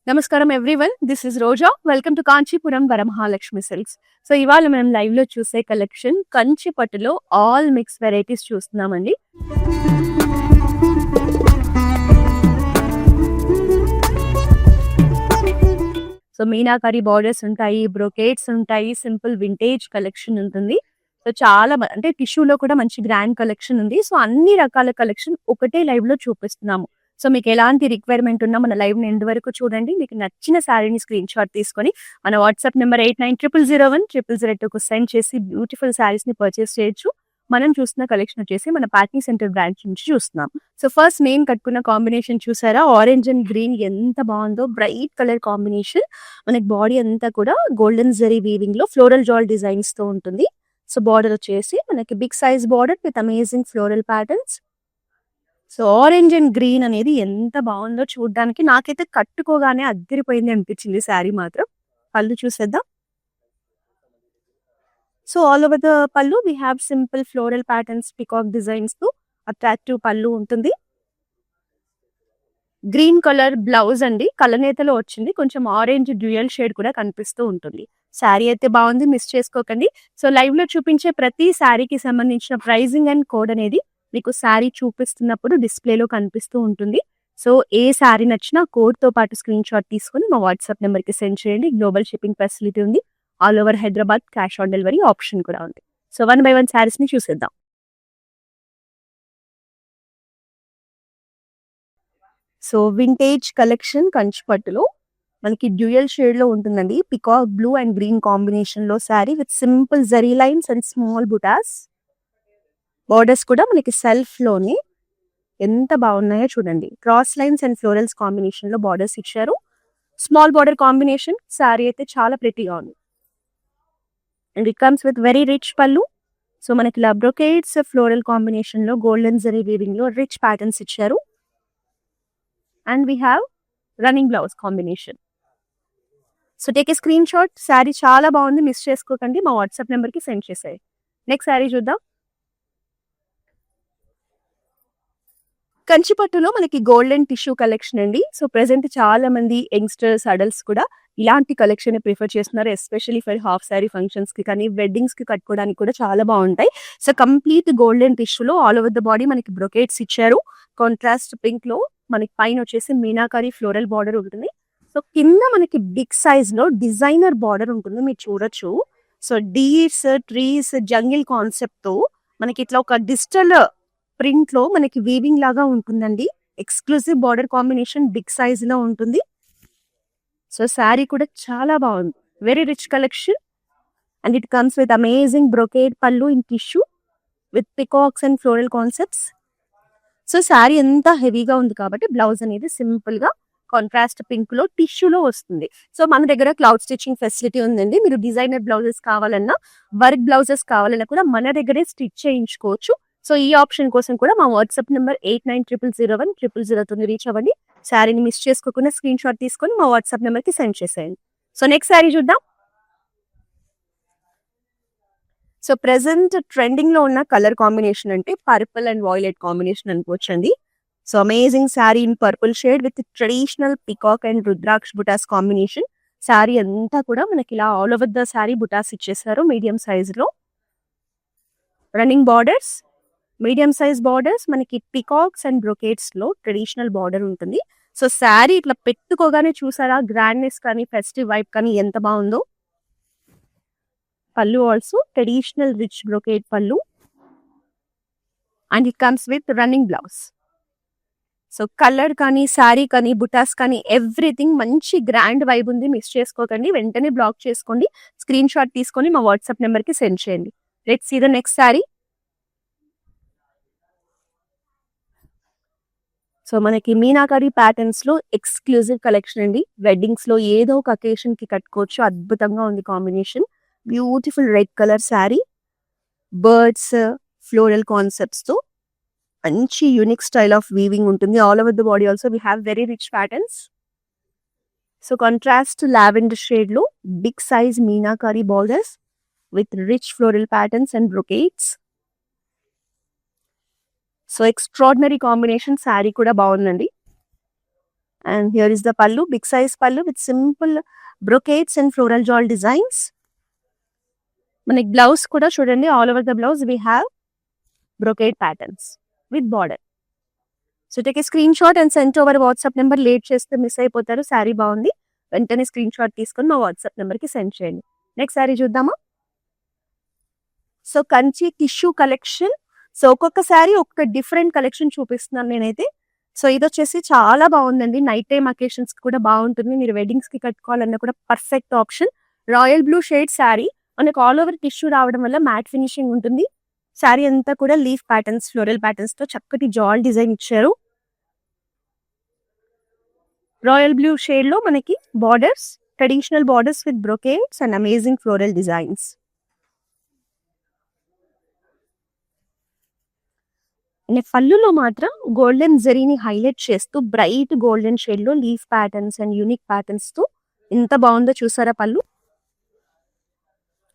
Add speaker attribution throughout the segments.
Speaker 1: నమస్కారం everyone, this is Roja. Welcome to Kanchipuram Varamahalakshmi silks. So ఇవాళ మనం లైవ్ లో చూసే కలెక్షన్ కంచి పట్టులో ఆల్ మిక్స్ వెరైటీస్ చూస్తున్నామండి. సో మీనాకరీ బార్డర్స్ ఉంటాయి, బ్రోకేట్స్ ఉంటాయి, సింపుల్ వింటేజ్ కలెక్షన్ ఉంటుంది. సో చాలా అంటే టిష్యూలో కూడా మంచి గ్రాండ్ కలెక్షన్ ఉంది. సో అన్ని రకాల కలెక్షన్ ఒకటే లైవ్ లో చూపిస్తున్నాము. సో మీకు ఎలాంటి రిక్వైర్మెంట్ ఉన్నా మన లైవ్ ని ఎండ్ వరకు చూడండి. మీకు నచ్చిన శారీని స్క్రీన్ షాట్ తీసుకొని మన వాట్సాప్ నెంబర్ 8900010002కు సెండ్ చేసి బ్యూటిఫుల్ శారీస్ ని పర్చేస్ చేయొచ్చు. మనం చూస్తున్న కలెక్షన్ వచ్చేసి మన పార్టీ సెంటర్ బ్రాంచ్ నుంచి చూస్తున్నాం. సో ఫస్ట్ నేను కట్టుకున్న కాంబినేషన్ చూసారా, ఆరెంజ్ అండ్ గ్రీన్ ఎంత బాగుందో, బ్రైట్ కలర్ కాంబినేషన్. మనకి బాడీ అంతా కూడా గోల్డెన్ జరీ వీవింగ్ లో ఫ్లోరల్ జాల్ డిజైన్స్ తో ఉంటుంది. సో బార్డర్ వచ్చేసి మనకి big size border with amazing floral patterns. So orange and green అనేది ఎంత బాగుందో చూడడానికి, నాకైతే కట్టుకోగానే అద్దరిపోయింది అనిపించింది శారీ మాత్రం. పళ్ళు చూసేద్దాం. So all over the pallu we have simple floral patterns, peacock designs తో అట్రాక్టివ్ పళ్ళు ఉంటుంది. గ్రీన్ కలర్ బ్లౌజ్ అండి, కలనేతలో వచ్చింది. కొంచెం ఆరెంజ్ డ్యూయల్ షేడ్ కూడా కనిపిస్తూ ఉంటుంది. శారీ అయితే బాగుంది, మిస్ చేసుకోకండి. సో లైవ్ లో చూపించే ప్రతి శారీకి సంబంధించిన ప్రైజింగ్ అండ్ కోడ్ అనేది మీకు శారీ చూపిస్తున్నప్పుడు డిస్ప్లేలో కనిపిస్తూ ఉంటుంది. సో ఏ శారీ నచ్చినా కోడ్ తో పాటు స్క్రీన్ షాట్ తీసుకుని మా వాట్సాప్ నెంబర్ కి సెండ్ చేయండి. గ్లోబల్ షిప్పింగ్ ఫెసిలిటీ ఉంది. All over Hyderabad cash on delivery option కూడా ఉంది. సో 1 by 1 శారీస్ ని చూసేద్దాం. సో వింటేజ్ కలెక్షన్ కంచి పట్టులో మనకి డ్యూయల్ షేడ్ లో ఉంటుందండి. Peacock blue and green combination లో sari with simple zari lines and small butas. Borders కూడా మనకి సెల్ఫ్ లోనే ఎంత బాగున్నాయో చూడండి. Cross lines and florals combination లో బార్డర్స్ ఇచ్చారు. Small border combination. శారీ అయితే చాలా ప్రెటీగా ఉంది. And it comes with very rich pallu. So మనకి ఇలా బ్రొకేట్స్ ఫ్లోరల్ కాంబినేషన్ లో గోల్డెన్ జరీ వీవింగ్ లో రిచ్ ప్యాటర్న్స్ ఇచ్చారు. And we have running blouse combination. So take a screenshot. Sari చాలా బాగుంది, మిస్ చేసుకోకండి. మా వాట్సాప్ నెంబర్ కి సెండ్ చేసేయి. నెక్స్ట్ శారీ చూద్దాం. కంచిపట్టులో మనకి గోల్డెన్ టిష్యూ కలెక్షన్ అండి. సో ప్రెసెంట్ చాలా మంది యంగ్స్టర్స్, అడల్ట్స్ కూడా ఇలాంటి కలెక్షన్ ప్రిఫర్ చేస్తున్నారు. Especially for half sari functions కి కానీ వెడ్డింగ్స్ కి కట్టుకోవడానికి కూడా చాలా బాగుంటాయి. సో కంప్లీట్ గోల్డెన్ టిష్యూలో ఆల్ ఓవర్ ద బాడీ మనకి బ్రొకేట్స్ ఇచ్చారు. కాంట్రాస్ట్ పింక్ లో మనకి పైన వచ్చేసి మీనాకరీ ఫ్లోరల్ బార్డర్ ఉంటుంది. సో కింద మనకి బిగ్ సైజ్ లో డిజైనర్ బార్డర్ ఉంటుంది, మీరు చూడొచ్చు. So deers, trees, jungle concept తో మనకి ఇట్లా ఒక డిజిటల్ ప్రింట్ లో మనకి వీవింగ్ లాగా ఉంటుందండి. Exclusive border combination, big size లో ఉంటుంది. సో శారీ కూడా చాలా బాగుంది, very rich collection. And it comes with amazing brocade pallu in tissue with peacocks and floral concepts. So sari ఎంత హెవీగా ఉంది కాబట్టి బ్లౌజ్ అనేది సింపుల్ గా కాంట్రాస్ట్ పింక్ లో టిష్యూలో వస్తుంది. సో మన దగ్గర క్లౌడ్ స్టిచ్చింగ్ ఫెసిలిటీ ఉందండి. మీరు డిజైనర్ బ్లౌజెస్ కావాలన్నా, వర్క్ బ్లౌజెస్ కావాలన్నా కూడా మన దగ్గరే స్టిచ్ చేయించుకోవచ్చు. సో ఈ ఆప్షన్ కోసం కూడా మా వాట్సాప్ నెంబర్ 8900010002 రీచ్ అవ్వండి. శారీని మిస్ చేసుకోకుండా స్క్రీన్ షాట్ తీసుకొని మా వాట్సాప్ నెంబర్ కి సెండ్ చేసేయండి. సో నెక్స్ట్ శారీ చూద్దాం. సో ప్రెసెంట్ ట్రెండింగ్ లో ఉన్న కలర్ కాంబినేషన్ అంటే పర్పుల్ అండ్ వాయిలెట్ కాంబినేషన్ అనుకోవచ్చు అండి. So amazing sari in purple shade with traditional peacock and rudraksha butas combination. Sari అంతా కూడా మనకి ఇలా all over the sari butas ఇచ్చేసారు మీడియం సైజ్ లో. Running borders, medium size borders, మనకి పికాక్స్ అండ్ బ్రొకేట్స్ లో ట్రెడిషనల్ బార్డర్ ఉంటుంది. సో శారీ ఇట్లా పెట్టుకోగానే చూసారా గ్రాండ్నెస్ కానీ ఫెస్టివ్ వైబ్ కానీ ఎంత బాగుందో. పళ్ళు ఆల్సో ట్రెడిషనల్ రిచ్ బ్రొకేట్ పళ్ళు. And it comes with running blouse. So colour కానీ శారీ కానీ బుటాస్ కానీ ఎవ్రీథింగ్ మంచి గ్రాండ్ వైబ్ ఉంది, మిస్ చేసుకోకండి. వెంటనే బ్లాక్ చేసుకోండి, స్క్రీన్ షాట్ తీసుకొని మా వాట్సాప్ నెంబర్ కి సెండ్ చేయండి. Let's see the next sari. So మనకి మీనాకరీ ప్యాటర్న్స్ లో ఎక్స్క్లూజివ్ కలెక్షన్ అండి. వెడ్డింగ్స్ లో ఏదో ఒక అకేషన్ కి కట్టుకోవచ్చు. అద్భుతంగా ఉంది combination. Beautiful red colour sari, birds, floral concepts తో మంచి యూనిక్ స్టైల్ ఆఫ్ వీవింగ్ ఉంటుంది. All over the body also we have very rich patterns. So contrast lavender shade లో big size meenakari borders with rich floral patterns and brocades. So extraordinary combination. Sari కూడా బాగుందండి. And here is the pallu, big size pallu with simple brocades and floral jewel designs. మనకి blouse కూడా చూడండి, all over the blouse we have brocade patterns with border. So take a screenshot and send over WhatsApp number. Late చేస్తే miss అయిపోతారు. శారీ బాగుంది, వెంటనే screen shot తీసుకొని మా WhatsApp నెంబర్కి సెండ్ చేయండి. నెక్స్ట్ శారీ చూద్దామా. So Kanchi tissue collection. So ఒక్కొక్క శారీ ఒక్కొక్క డిఫరెంట్ కలెక్షన్ చూపిస్తున్నాను నేనైతే. సో ఇది వచ్చేసి చాలా బాగుందండి, నైట్ టైమ్ అకేషన్స్ కూడా బాగుంటుంది. మీరు వెడ్డింగ్స్ కి కట్టుకోవాలన్నా కూడా perfect option. Royal blue shade sari, మనకు ఆల్ ఓవర్ టిష్యూ రావడం వల్ల మ్యాట్ ఫినిషింగ్ ఉంటుంది. శారీ అంతా కూడా లీఫ్ ప్యాటర్న్స్, ఫ్లోరల్ ప్యాటర్న్స్ తో చక్కటి జాల్ డిజైన్ ఇచ్చారు. రాయల్ బ్లూ షేడ్ లో మనకి borders, traditional borders with brocades and amazing floral designs. And పళ్ళులో మాత్రం గోల్డెన్ జరీని హైలైట్ చేస్తూ బ్రైట్ గోల్డెన్ షేడ్ లో leaf patterns and unique patterns తో ఎంత బాగుందో చూసారా pallu.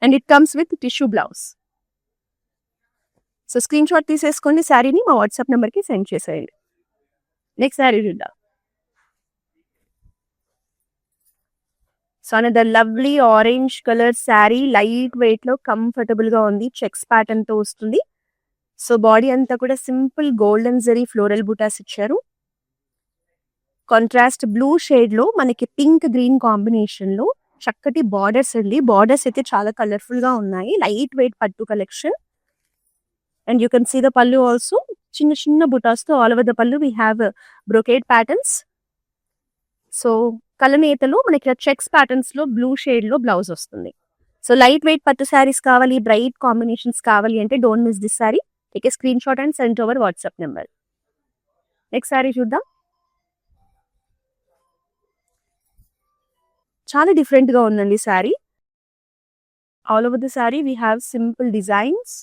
Speaker 1: And it comes with tissue blouse. So screen shot తీసేసుకోండి, శారీని మా వాట్సాప్ నెంబర్కి సెండ్ చేసేయండి. నెక్స్ట్ శారీ చూద్దాం. So another lovely orange colour sari, light weight లో కంఫర్టబుల్ గా ఉంది, చెక్స్ ప్యాటర్న్ తో వస్తుంది. సో బాడీ అంతా కూడా simple golden zari floral butas ఇచ్చారు. కాంట్రాస్ట్ బ్లూ షేడ్ లో మనకి పింక్ గ్రీన్ కాంబినేషన్ లో చక్కటి బార్డర్స్ అండి. బార్డర్స్ అయితే చాలా కలర్ఫుల్ గా ఉన్నాయి. లైట్ వెయిట్ పట్టు collection. And you can see the pallu also, చిన్న చిన్న బుటాస్ తో all over the pallu we have brocade patterns. So కలనేతలో మనకి చెక్స్ ప్యాటర్న్స్ లో బ్లూ షేడ్ లో బ్లౌజ్ వస్తుంది. సో లైట్ వెయిట్ పట్టు శారీస్ కావాలి, బ్రైట్ కాంబినేషన్స్ కావాలి అంటే don't miss this sari. Take a screenshot and send over WhatsApp number. Next sari చూద్దాం. చాలా డిఫరెంట్ గా ఉందండి sari. All over the sari we have simple designs.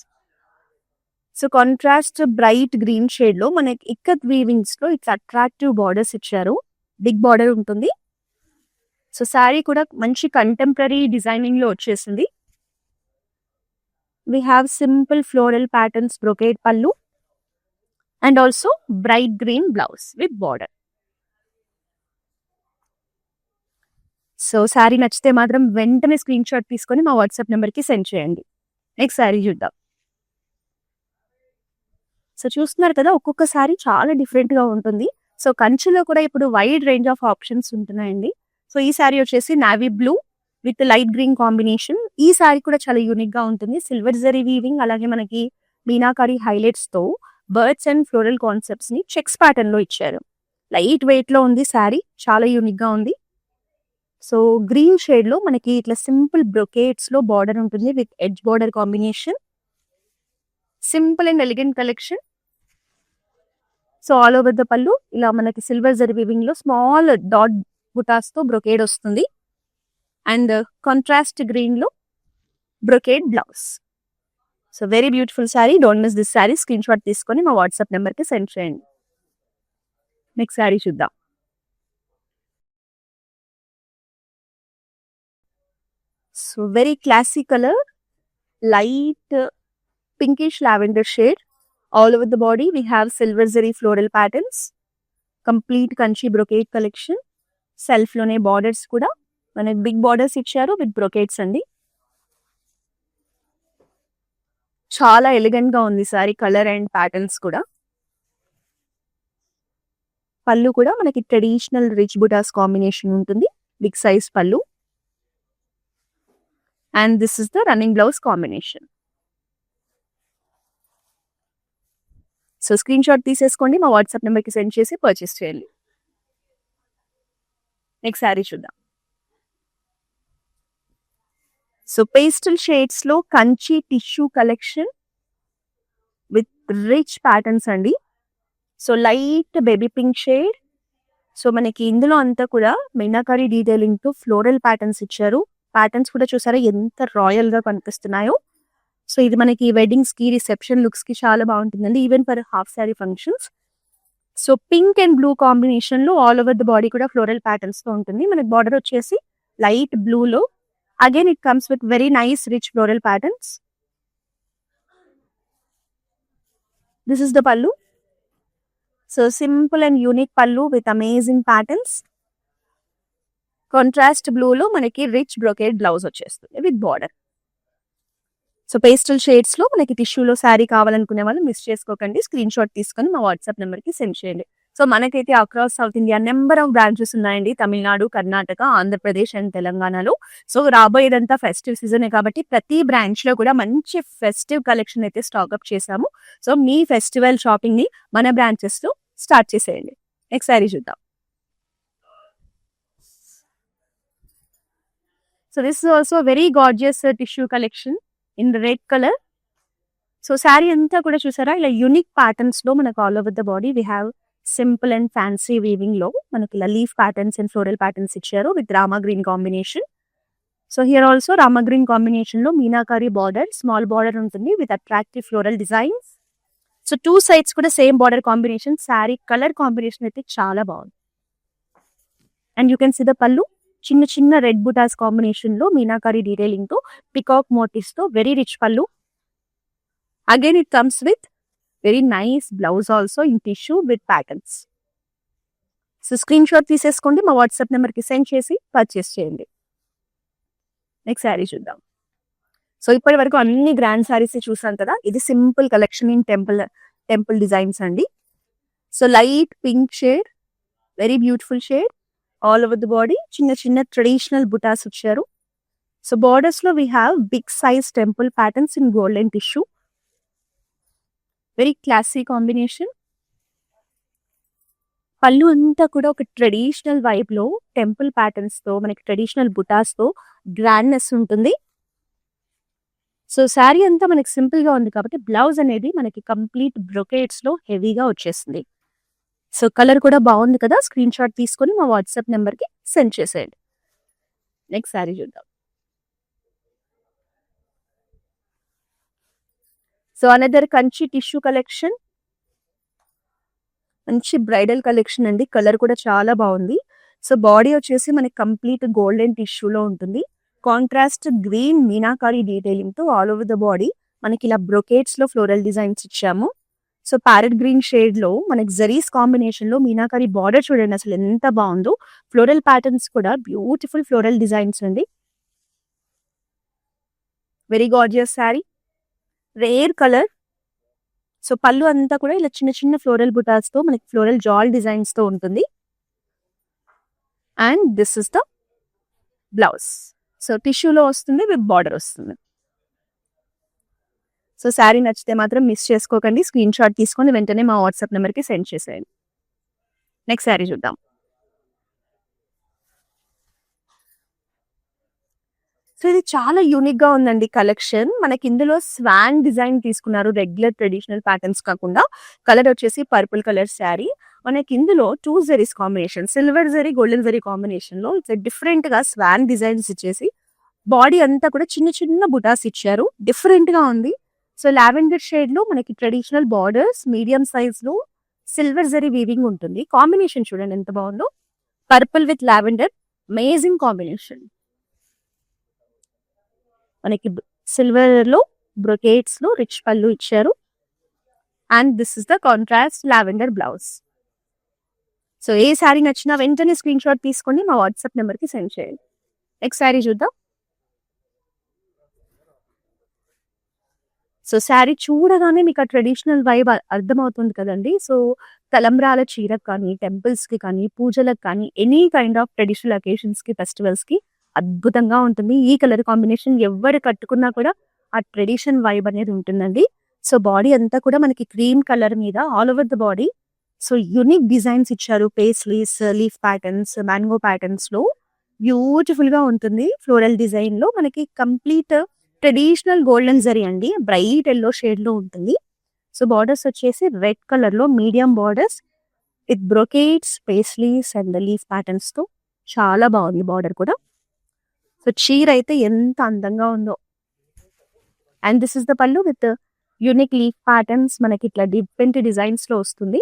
Speaker 1: So contrast bright green shade లో మనకి ఇక్కత్ వీవింగ్స్ లో ఇట్లా అట్రాక్టివ్ బార్డర్స్ ఇచ్చారు. బిగ్ బార్డర్ ఉంటుంది. సో శారీ కూడా మంచి కంటెంపరీ డిజైనింగ్ లో వచ్చేసింది. We have simple floral patterns, brocade pallu and also bright green blouse with border. So sari నచ్చితే మాత్రం వెంటనే స్క్రీన్ షాట్ తీసుకొని మా వాట్సాప్ నెంబర్కి సెండ్ చేయండి. నెక్స్ట్ శారీ చూద్దాం. సో చూస్తున్నారు కదా, ఒక్కొక్క శారీ చాలా డిఫరెంట్ గా ఉంటుంది. సో కంచిలో కూడా ఇప్పుడు వైడ్ రేంజ్ ఆఫ్ ఆప్షన్స్ ఉంటున్నాయండి. సో ఈ శారీ వచ్చేసి navy blue with light green combination. ఈ శారీ కూడా చాలా యూనిక్ గా ఉంటుంది. సిల్వర్ జరీ వీవింగ్, అలాగే మనకి మీనాకారి హైలైట్స్ తో బర్డ్స్ అండ్ ఫ్లోరల్ కాన్సెప్ట్స్ ని చెక్స్ ప్యాటర్న్ లో ఇచ్చారు. లైట్ వెయిట్ లో ఉంది శారీ, చాలా యూనిక్ గా ఉంది. సో గ్రీన్ షేడ్ లో మనకి ఇట్లా సింపుల్ బ్రొకేట్స్ లో బార్డర్ ఉంటుంది with edge border combination. Simple and elegant collection. So all over the పళ్ళు ఇలా మనకి సిల్వర్ జరీ వీవింగ్ లో స్మాల్ డాట్ బుటాస్ తో బ్రొకేడ్ వస్తుంది. అండ్ కాంట్రాస్ట్ గ్రీన్ లో brocade blouse. So very beautiful sari. Don't miss this sari. Screen shot తీసుకొని మా వాట్సాప్ నెంబర్కి సెండ్ చేయండి. నెక్స్ట్ శారీ చూద్దాం. So very classy colour, light pinkish lavender shade. All over the body we have silver zari floral patterns. Complete kanchi brocade collection. Self lone borders kuda manaku big borders icharu with brocades andi. Chala elegant ga undi saree color and patterns kuda. Pallu kuda manaki traditional rich butas combination untundi. Big size pallu. And this is the running blouse combination. So screen shot తీసేసుకోండి, మా WhatsApp నెంబర్కి send చేసి purchase చేయండి. Next sari చూద్దాం. So pastel shades లో Kanchi tissue collection with rich patterns అండి. So light baby pink shade. So మనకి ఇందులో అంతా కూడా మీనాకారి డీటెయిలింగ్ తో ఫ్లోరల్ ప్యాటర్న్స్ ఇచ్చారు. ప్యాటర్న్స్ కూడా చూసారా ఎంత రాయల్ గా కనిపిస్తున్నాయో. సో ఇది మనకి వెడ్డింగ్స్ కి, రిసెప్షన్ లుక్స్ కి చాలా బాగుంటుందండి, even for half sari functions. So pink and blue combination లో ఆల్ ఓవర్ ద బాడీ కూడా ఫ్లోరల్ ప్యాటర్న్స్ తో ఉంటుంది. మనకి బార్డర్ వచ్చేసి లైట్ బ్లూ లో, again it comes with very nice rich floral patterns. This is the పల్లు. సో సింపుల్ అండ్ యూనిక్ పళ్ళు with amazing patterns. Contrast బ్లూలో మనకి రిచ్ బ్రొకేట్ బ్లౌజ్ వచ్చేస్తుంది with border. So pastel shades లో మనకి టిష్యూలో శారీ కావాలనుకునే వాళ్ళు మిస్ చేసుకోకండి. స్క్రీన్ షాట్ తీసుకొని మా వాట్సాప్ నెంబర్ కి సెండ్ చేయండి. సో మనకైతే across south India number of branches ఉన్నాయండి. తమిళనాడు, కర్ణాటక, ఆంధ్రప్రదేశ్ అండ్ తెలంగాణలో. సో రాబోయేదంతా ఫెస్టివ్ సీజనే కాబట్టి ప్రతి బ్రాంచ్ లో కూడా మంచి ఫెస్టివ్ కలెక్షన్ అయితే స్టాక్అప్ చేశాము. సో మీ ఫెస్టివల్ షాపింగ్ ని మన బ్రాంచెస్ లో స్టార్ట్ చేసేయండి. నెక్స్ట్ శారీ చూద్దాం. So this is also very gorgeous tissue collection in red colour. So sari అంతా కూడా చూసారా ఇలా యూనిక్ ప్యాటర్న్స్ లో మనకు all over the body we have simple and fancy weaving లో మనకి ఇలా leaf patterns and floral patterns ఇచ్చారు with rama green combination. So here also rama green combination లో మీనాకారి బార్డర్, స్మాల్ బార్డర్ ఉంటుంది with attractive floral designs. So two sides కూడా same border combination. Sari colour combination అయితే చాలా బాగుంది. And you can see the pallu చిన్న చిన్న red butas combination లో మీనాకారి డీటెయిలింగ్ తో పికాక్ మోటివ్స్ తో very rich pallu. Again it comes with very nice blouse also in tissue with patterns. So screen shot తీసేసుకోండి, మా వాట్సాప్ నెంబర్ కి సెండ్ చేసి పర్చేస్ చేయండి. నెక్స్ట్ శారీ చూద్దాం. సో ఇప్పటి వరకు అన్ని గ్రాండ్ శారీస్ చూసాం కదా, ఇది simple collection in temple designs అండి. So light pink shade, very beautiful shade all over the body. చిన్న చిన్న ట్రెడిషనల్ బుటాస్ వచ్చారు. సో బార్డర్స్ లో we have big size temple patterns in golden tissue. Very classy combination. Pallu అంతా కూడా ఒక traditional vibe లో temple patterns తో మనకి ట్రెడిషనల్ బుటాస్ తో గ్రాండ్నెస్ ఉంటుంది. సో శారీ అంతా మనకి సింపుల్ గా ఉంది కాబట్టి బ్లౌజ్ అనేది మనకి కంప్లీట్ బ్రొకేట్స్ లో హెవీగా వచ్చేస్తుంది. సో కలర్ కూడా బాగుంది కదా, స్క్రీన్ షాట్ తీసుకొని మా వాట్సాప్ నెంబర్ కి సెండ్ చేసేయండి. నెక్స్ట్ శారీ చూద్దాం. So another Kanchi tissue collection, మంచి బ్రైడల్ కలెక్షన్ అండి. కలర్ కూడా చాలా బాగుంది. సో బాడీ వచ్చేసి మనకి కంప్లీట్ గోల్డెన్ టిష్యూలో ఉంటుంది. కాంట్రాస్ట్ గ్రీన్ మీనాకారి డీటెయిలింగ్ తో ఆల్ ఓవర్ ద బాడీ మనకి ఇలా బ్రొకేట్స్ లో ఫ్లోరల్ డిజైన్స్ ఇచ్చాము. సో ప్యారెట్ గ్రీన్ షేడ్ లో మనకి జరీస్ కాంబినేషన్ లో మీనాకారి బార్డర్ చూడండి అసలు ఎంత బాగుందో. ఫ్లోరల్ ప్యాటర్న్స్ కూడా బ్యూటిఫుల్ ఫ్లోరల్ డిజైన్స్ అండి. Very gorgeous sari, rare colour. So పళ్ళు అంతా కూడా ఇలా చిన్న చిన్న ఫ్లోరల్ బుటాస్ తో మనకి ఫ్లోరల్ జాల్ డిజైన్స్ తో ఉంటుంది. And this is the blouse. So టిష్యూలో వస్తుంది విత్ బార్డర్ వస్తుంది. సో శారీ నచ్చితే మాత్రం మిస్ చేసుకోకండి, స్క్రీన్ షాట్ తీసుకొని వెంటనే మా వాట్సాప్ నెంబర్కి సెండ్ చేసేయండి. నెక్స్ట్ శారీ చూద్దాం. సో ఇది చాలా యూనిక్ గా ఉందండి కలెక్షన్. మనకి ఇందులో స్వాన్ డిజైన్ తీసుకున్నారు, రెగ్యులర్ ట్రెడిషనల్ ప్యాటర్న్స్ కాకుండా. కలర్ వచ్చేసి పర్పుల్ కలర్ శారీ. మనకి ఇందులో two zaris combination, silver zari golden zari combination లో ఇట్లా డిఫరెంట్ గా స్వాన్ డిజైన్స్ ఇచ్చేసి బాడీ అంతా కూడా చిన్న చిన్న బుటాస్ ఇచ్చారు. డిఫరెంట్ గా ఉంది. సో లావెండర్ షేడ్ లో మనకి ట్రెడిషనల్ బార్డర్స్, మీడియం సైజ్ లో సిల్వర్ జరీ వీవింగ్ ఉంటుంది. కాంబినేషన్ చూడండి ఎంత బాగుందో, purple with lavender, amazing combination. మనకి సిల్వర్ లో బ్రొకేట్స్ లో రిచ్ పళ్ళు ఇచ్చారు. And this is the contrast lavender blouse. So ఏ శారీ నచ్చినా వెంటనే స్క్రీన్ షాట్ తీసుకొని మా వాట్సాప్ నెంబర్ కి సెండ్ చేయండి. నెక్స్ట్ శారీ చూద్దాం. సో శారీ చూడగానే మీకు ఆ ట్రెడిషనల్ వైబ్ అర్థమవుతుంది కదండి. సో తలంబ్రాల చీరకు కానీ, టెంపుల్స్ కి కానీ, పూజలకు కానీ, any kind of traditional occasions కి, ఫెస్టివల్స్ కి అద్భుతంగా ఉంటుంది. ఈ కలర్ కాంబినేషన్ ఎవరు కట్టుకున్నా కూడా ఆ ట్రెడిషన్ వైబ్ అనేది ఉంటుందండి. సో బాడీ అంతా కూడా మనకి క్రీమ్ కలర్ మీద all over the body so unique designs ఇచ్చారు. Paisleys, leaf patterns, mango patterns లో బ్యూటిఫుల్ గా ఉంటుంది. ఫ్లోరల్ డిజైన్ లో మనకి కంప్లీట్ ట్రెడిషనల్ గోల్డెన్ జరీ అండి, బ్రైట్ ఎల్లో షేడ్ లో ఉంటుంది. సో బార్డర్స్ వచ్చేసి రెడ్ కలర్ లో medium borders with brocades, paisleys and leaf patterns తో చాలా బాగుంది బార్డర్ కూడా. సో చీర అయితే ఎంత అందంగా ఉందో. అండ్ దిస్ ఇస్ ద పళ్ళు విత్ యూనిక్ లీఫ్ ప్యాటర్న్స్, మనకి ఇట్లా డిఫరెంట్ డిజైన్స్ లో వస్తుంది.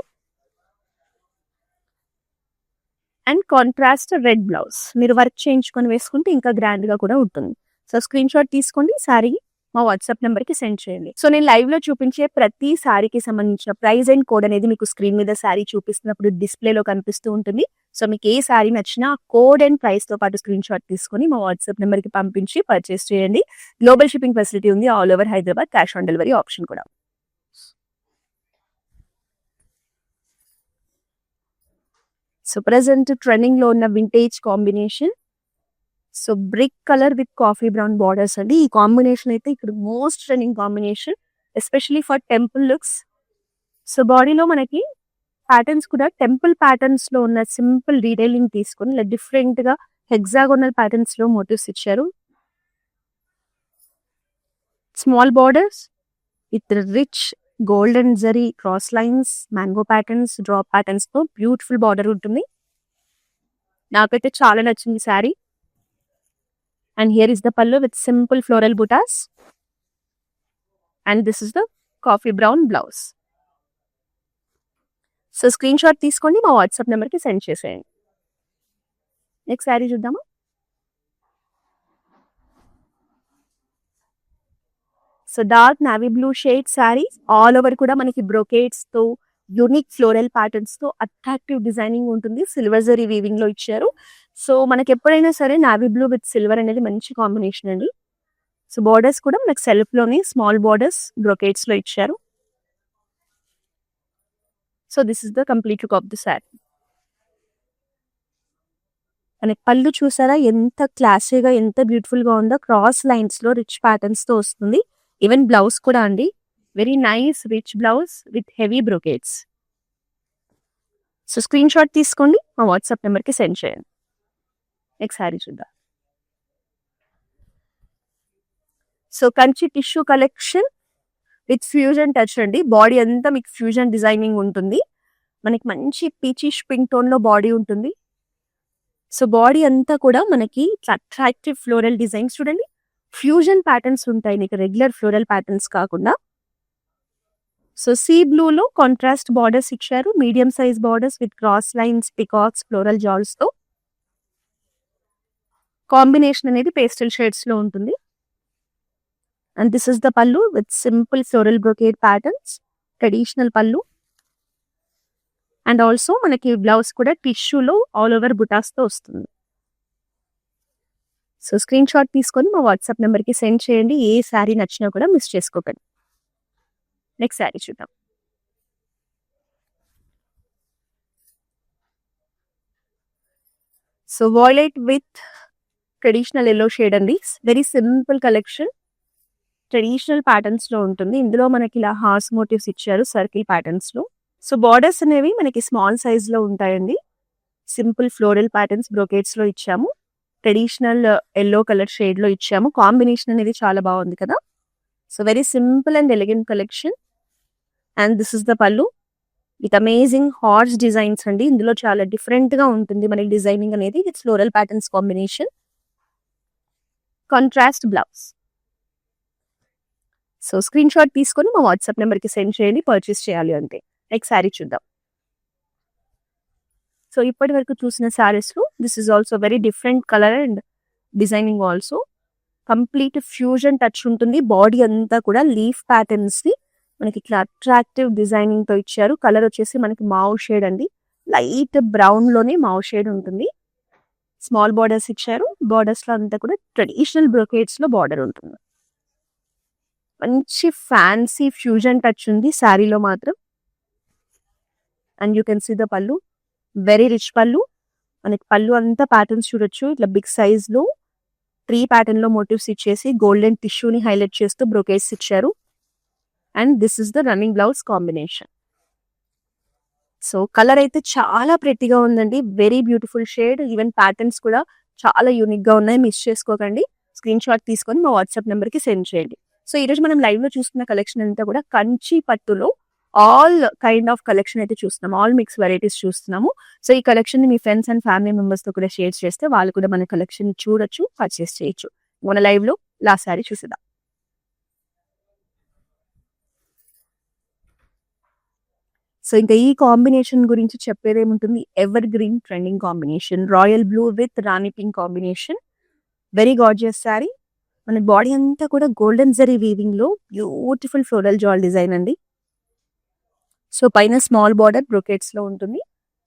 Speaker 1: అండ్ కాంట్రాస్ట్ రెడ్ బ్లౌజ్, మీరు వర్క్ చేయించుకొని వేసుకుంటే ఇంకా గ్రాండ్ గా కూడా ఉంటుంది. సో స్క్రీన్ షాట్ తీసుకోండి, శారీ మా వాట్సాప్ నెంబర్‌కి సెండ్ చేయండి. సో, నేను లైవ్‌లో చూపించే ప్రతి శారీకి సంబంధించిన ప్రైస్ అండ్ కోడ్ అనేది మీకు స్క్రీన్ మీద శారీ చూపిస్తున్నప్పుడు డిస్‌ప్లేలో కనిపిస్తూ ఉంటుంది. సో, మీకు ఏ శారీ నచ్చినా కోడ్ అండ్ ప్రైస్‌తో పాటు స్క్రీన్‌షాట్ తీసుకొని మా వాట్సాప్ నెంబర్‌కి పంపించి పర్చేస్ చేయండి. గ్లోబల్ షిప్పింగ్ ఫెసిలిటీ ఉంది. All over Hyderabad cash on delivery option కూడా. సో, ప్రెజెంట్ ట్రెండింగ్‌లో ఉన్న vintage combination. So, brick colour with coffee brown borders అండి. ఈ కాంబినేషన్ అయితే ఇక్కడ most trending combination. Especially for temple looks. So, బాడీలో మనకి ప్యాటర్న్స్ కూడా టెంపుల్ ప్యాటర్న్స్‌లో ఉన్న సింపుల్ డీటెయిలింగ్ తీసుకొని ఇలా డిఫరెంట్‌గా హెక్సాగోనల్ ప్యాటర్న్స్‌లో మోటివ్స్ ఇచ్చారు. Small borders with rich golden zari cross lines, mango patterns, drop ప్యాటర్న్స్‌తో బ్యూటిఫుల్ బార్డర్ ఉంటుంది. నాకైతే చాలా నచ్చింది sari. And here is the pallu with simple floral buttas. And this is the coffee brown blouse. So, screenshot తీసుకోండి మా WhatsApp నెంబర్‌కి send చేసేయండి. Next sari చూద్దామా? So, dark navy blue shade saris all over కూడా మనకి బ్రొకేట్స్‌తో యూనిక్ ఫ్లోరల్ ప్యాటర్న్స్‌తో అట్రాక్టివ్ డిజైనింగ్ ఉంటుంది. Silver zari వీవింగ్‌లో ఇచ్చారు. So, మనకి ఎప్పుడైనా సరే నావీ బ్లూ విత్ సిల్వర్ అనేది మంచి కాంబినేషన్ అండి. సో, బార్డర్స్ కూడా మనకి సెల్ఫ్‌లోనే స్మాల్ బార్డర్స్ బ్రొకేట్స్‌లో ఇచ్చారు. So, this is the complete look of the sari. మనకి పళ్ళు చూసారా ఎంత క్లాసీగా, ఎంత బ్యూటిఫుల్‌గా ఉందో. క్రాస్ లైన్స్‌లో రిచ్ ప్యాటర్న్స్‌తో వస్తుంది. ఈవెన్ బ్లౌజ్ కూడా అండి. Very nice rich blouse with heavy brocades. So, screenshot తీసుకోండి మా వాట్సాప్ నెంబర్‌కి సెండ్ చేయండి. నెక్స్ట్ శారీ చూద్దాం. So, Kanchi tissue collection with fusion touch అండి. బాడీ అంతా మీకు ఫ్యూజన్ డిజైనింగ్ ఉంటుంది. మనకి మంచి పీచిష్ పింక్ టోన్‌లో బాడీ ఉంటుంది. సో, బాడీ అంతా కూడా మనకి ఇట్లా అట్రాక్టివ్ ఫ్లోరల్ డిజైన్స్ చూడండి. ఫ్యూజన్ ప్యాటర్న్స్ ఉంటాయి నీకు రెగ్యులర్ ఫ్లోరల్ ప్యాటర్న్స్ కాకుండా. సో, సీ బ్లూలో కాంట్రాస్ట్ బార్డర్స్ ఇచ్చారు. Medium size borders with cross lines, peacocks, floral జాల్స్‌తో. కాంబినేషన్ అనేది పేస్టల్ షేడ్స్‌లో ఉంటుంది. And this is the pallu with simple floral brocade patterns. Traditional pallu. And also మనకి blouse కూడా టిష్యూలో ఆల్ ఓవర్ బుటాస్‌తో వస్తుంది. సో, స్క్రీన్‌షాట్ తీసుకొని మా వాట్సాప్ నెంబర్‌కి సెండ్ చేయండి. ఏ శారీ నచ్చినా కూడా మిస్ చేసుకోకండి. నెక్స్ట్ శారీ చూద్దాం. So, violet with traditional yellow shade అండి. Very simple collection. ట్రెడిషనల్ ప్యాటర్న్స్‌లో ఉంటుంది. ఇందులో మనకి ఇలా హార్స్ మోటివ్స్ ఇచ్చారు సర్కిల్ ప్యాటర్న్స్‌లో. సో, బార్డర్స్ అనేవి మనకి స్మాల్ సైజ్‌లో ఉంటాయండి. సింపుల్ ఫ్లోరల్ ప్యాటర్న్స్ బ్రొకేట్స్‌లో ఇచ్చాము. ట్రెడిషనల్ యెల్లో కలర్ షేడ్‌లో ఇచ్చాము. కాంబినేషన్ అనేది చాలా బాగుంది కదా! So, very simple and elegant collection. And this is the pallu with amazing horse designs అండి. ఇందులో చాలా డిఫరెంట్‌గా ఉంటుంది మనకి డిజైనింగ్ అనేది with floral patterns combination. Contrast blouse. So, screenshot తీసుకొని మా వాట్సాప్ నెంబర్‌కి సెండ్ చేయండి పర్చేస్ చేయాలి అంటే. నెక్స్ట్ శారీ చూద్దాం. సో, ఇప్పటి వరకు చూసిన శారీస్‌లో this is also very different colour and designing also. Complete fusion touch ఉంటుంది. బాడీ అంతా కూడా లీఫ్ ప్యాటర్న్స్‌ని మనకి ఇట్లా అట్రాక్టివ్ డిజైనింగ్‌తో ఇచ్చారు. కలర్ వచ్చేసి మనకి మావ్ షేడ్ అండి. లైట్ బ్రౌన్‌లోనే మావ్ షేడ్ ఉంటుంది. స్మాల్ బార్డర్స్ ఇచ్చారు. బార్డర్స్‌లో అంతా కూడా ట్రెడిషనల్ బ్రొకేట్స్‌లో బార్డర్ ఉంటుంది. మంచి ఫ్యాన్సీ ఫ్యూజన్ టచ్ ఉంది శారీలో మాత్రం. And you can see the pallu. Very rich pallu. మనకి పల్లు అంతా ప్యాటర్న్స్ చూడొచ్చు. ఇట్లా బిగ్ సైజ్‌లో ట్రీ ప్యాటర్న్‌లో మోటివ్స్ ఇచ్చేసి గోల్డెన్ టిష్యూని హైలైట్ చేస్తూ బ్రొకేట్స్ ఇచ్చారు. And this is the running blouse combination. So, colour అయితే చాలా ప్రెట్టీగా ఉందండి. Very beautiful shade. Even patterns కూడా చాలా యూనిక్‌గా ఉన్నాయి. మిస్ చేసుకోకండి. స్క్రీన్‌షాట్ తీసుకొని మా వాట్సాప్ నెంబర్‌కి సెండ్ చేయండి. సో, ఈరోజు మనం లైవ్‌లో చూస్తున్న కలెక్షన్ అంతా కూడా కంచి పట్టులో ఆల్ కైండ్ ఆఫ్ కలెక్షన్ అయితే చూస్తున్నాం. ఆల్ మిక్స్ వెరైటీస్ చూస్తున్నాము. సో, ఈ కలెక్షన్‌ని మీ ఫ్రెండ్స్ అండ్ ఫ్యామిలీ మెంబర్స్‌తో కూడా షేర్ చేస్తే వాళ్ళు కూడా మన కలెక్షన్ చూడొచ్చు, పర్చేస్ చేయొచ్చు. మన లైవ్‌లో లాస్ట్ శారీ చూసేద్దాం. సో, ఇంకా ఈ కాంబినేషన్ గురించి చెప్పేదేముంటుంది. Evergreen trending combination. Royal blue with rani pink combination. Very gorgeous sari. మన బాడీ అంతా కూడా గోల్డెన్ జరీ వీవింగ్‌లో బ్యూటిఫుల్ ఫ్లోరల్ జాల్ డిజైన్ అండి. సో, పైన స్మాల్ బార్డర్ బ్రొకెట్స్‌లో ఉంటుంది.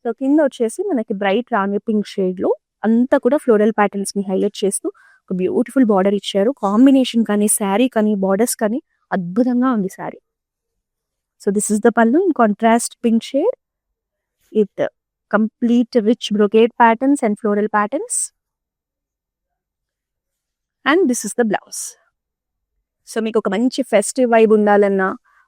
Speaker 1: సో, కింద వచ్చేసి మనకి బ్రైట్ రాణి పింక్ షేడ్‌లో అంతా కూడా ఫ్లోరల్ ప్యాటర్న్స్‌ని హైలైట్ చేస్తూ ఒక బ్యూటిఫుల్ బార్డర్ ఇచ్చారు. కాంబినేషన్ కానీ, శారీ కానీ, బార్డర్స్ కానీ అద్భుతంగా ఉంది sari. So, this is the pallu in contrast pink shade with complete rich brocade patterns and floral patterns. And this is the blouse. So, మీకు ఒక మంచి ఫెస్టివ్ వైబ్ ఉండాలన్నా,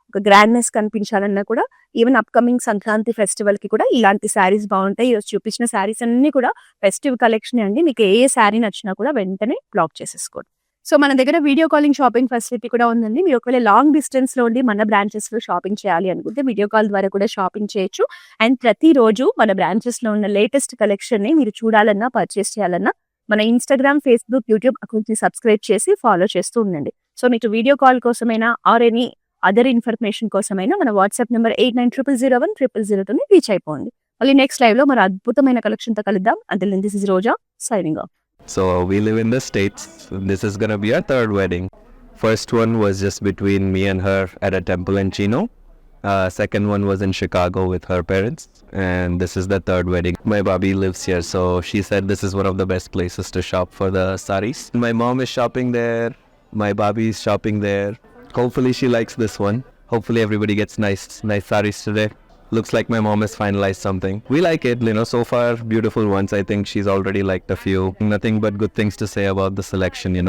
Speaker 1: ఒక గ్రాండ్‌నెస్ కనిపించాలన్నా కూడా ఈవెన్ అప్‌కమింగ్ సంక్రాంతి ఫెస్టివల్‌కి కూడా ఇలాంటి శారీస్ బావుంటాయి. ఈరోజు చూపించిన శారీస్ అన్నీ కూడా ఫెస్టివ్ కలెక్షనే అండి. మీకు ఏ శారీ నచ్చినా కూడా వెంటనే బ్లాక్ చేసేసుకోండి. సో, మన దగ్గర వీడియో కాలింగ్ షాపింగ్ ఫెసిలిటీ కూడా ఉందండి. మీరు ఒకవేళ లాంగ్ డిస్టెన్స్‌లో ఉండి మన బ్రాంచెస్‌లో షాపింగ్ చేయాలి అనుకుంటే వీడియో కాల్ ద్వారా కూడా షాపింగ్ చేయొచ్చు. అండ్ ప్రతిరోజు మన బ్రాంచెస్‌లో ఉన్న లేటెస్ట్ కలెక్షన్‌ని మీరు చూడాలన్నా, పర్చేస్ చేయాలన్నా మన ఇన్‌స్టాగ్రామ్, ఫేస్‌బుక్, యూట్యూబ్ అకౌంట్‌ని సబ్స్క్రైబ్ చేసి ఫాలో చేస్తూ ఉండండి. సో, మీకు వీడియో కాల్ కోసమైనా ఆర్ ఎనీ అదర్ ఇన్ఫర్మేషన్ కోసమైనా మన వాట్సాప్ నంబర్ 8900010002ని రీచ్ అయిపోండి. మళ్ళీ నెక్స్ట్ లైవ్‌లో మరి అద్భుతమైన కలెక్షన్‌తో కలుద్దాం. Until then this is Roja signing off.
Speaker 2: So we live in the States. This is gonna be our third wedding. First one was just between me and her at a temple in Chino. Second one was in Chicago with her parents. And this is the third wedding. My Bobby lives here, so she said this is one of the best places to shop for the saris. My mom is shopping there. My Bobby is shopping there. Hopefully she likes this one. Hopefully everybody gets nice saris today. Looks like my mom has finalized something. We like it, so far beautiful ones. I think she's already liked a few. Nothing but good things to say about the selection,